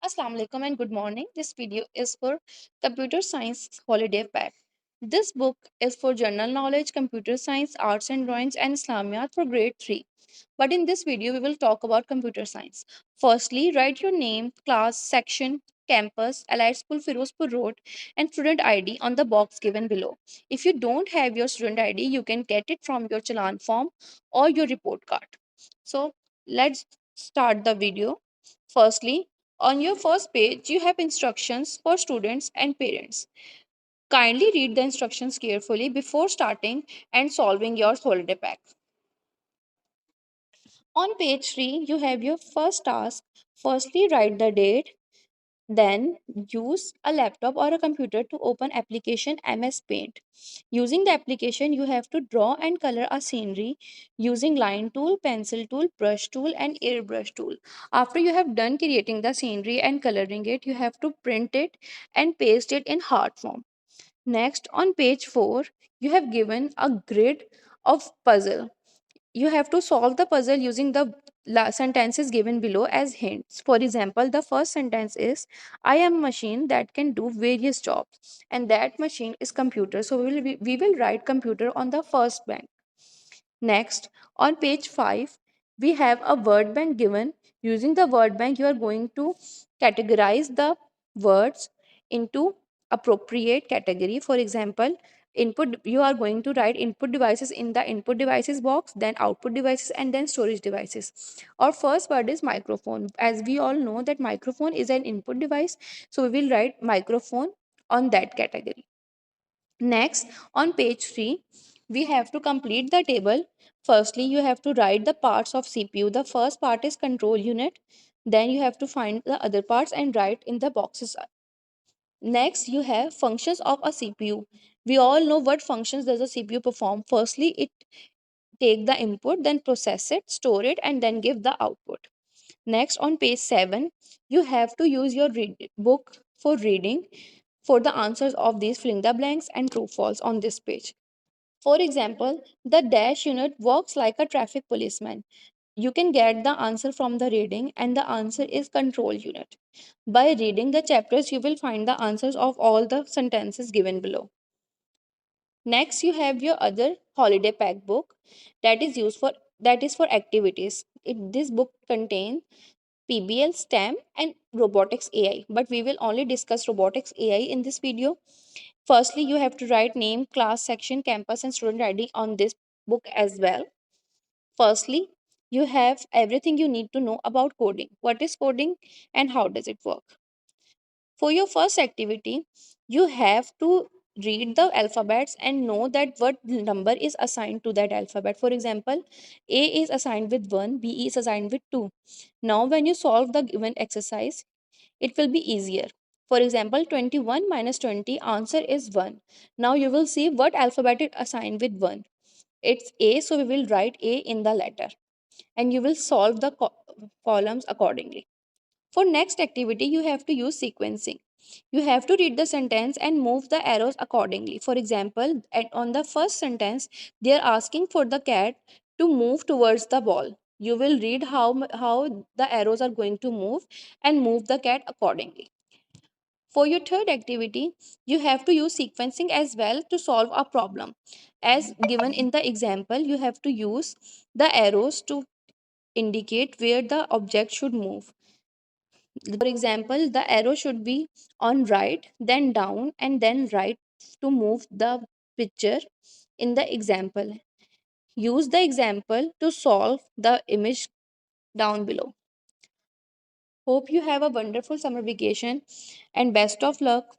Assalamu alaikum and good morning. This video is for Computer Science Holiday Pack. This book is for general knowledge, computer science, arts and drawings, and Islamiyat for grade 3. But in this video, we will talk about computer science. Firstly, write your name, class, section, campus, Allied School Ferozpur Road, and student ID on the box given below. If you don't have your student ID, you can get it from your challan form or your report card. So, let's start the video. Firstly, on your first page, you have instructions for students and parents. Kindly read the instructions carefully before starting and solving your holiday pack. On page 3, you have your first task. Firstly, write the date. Then, use a laptop or a computer to open application MS Paint. Using the application, you have to draw and color a scenery using line tool, pencil tool, brush tool, and airbrush tool. After you have done creating the scenery and coloring it, you have to print it and paste it in hard form. Next, on page 4, you have given a grid of puzzle. You have to solve the puzzle using the sentences given below as hints. For example, the first sentence is I am a machine that can do various jobs, and that machine is computer. So we will write computer on the first bank. Next, on page 5, we have a word bank given. Using the word bank, you are going to categorize the words into appropriate category. For example, input, you are going to write input devices in the input devices box, then output devices, and then storage devices. Our first word is microphone. As we all know that microphone is an input device, so we will write microphone on that category. Next, on page 3, we have to complete the table. Firstly, you have to write the parts of CPU. The first part is control unit. Then you have to find the other parts and write in the boxes. Next, you have functions of a CPU. We all know what functions does a CPU perform. Firstly, it take the input, then process it, store it, and then give the output. Next, on page 7, you have to use your book for reading for the answers of these filling the blanks and true false on this page. For example, the dash unit works like a traffic policeman. You can get the answer from the reading, and the answer is control unit. By reading the chapters, you will find the answers of all the sentences given below. Next, you have your other holiday pack book that is for activities. This book contains PBL, STEM, and robotics AI. But we will only discuss robotics AI in this video. Firstly, you have to write name, class, section, campus, and student ID on this book as well. Firstly, you have everything you need to know about coding. What is coding and how does it work? For your first activity, you have to read the alphabets and know that what number is assigned to that alphabet. For example, A is assigned with 1, B is assigned with 2. Now, when you solve the given exercise, it will be easier. For example, 21 minus 20 answer is 1. Now you will see what alphabet is assigned with 1. It's A, so we will write A in the letter and you will solve the columns accordingly. For next activity, you have to use sequencing. You have to read the sentence and move the arrows accordingly. For example, on the first sentence, they are asking for the cat to move towards the ball. You will read how the arrows are going to move and move the cat accordingly. For your third activity, you have to use sequencing as well to solve a problem. As given in the example, you have to use the arrows to indicate where the object should move. For example, the arrow should be on right, then down, and then right to move the picture in the example. Use the example to solve the image down below. Hope you have a wonderful summer vacation and best of luck.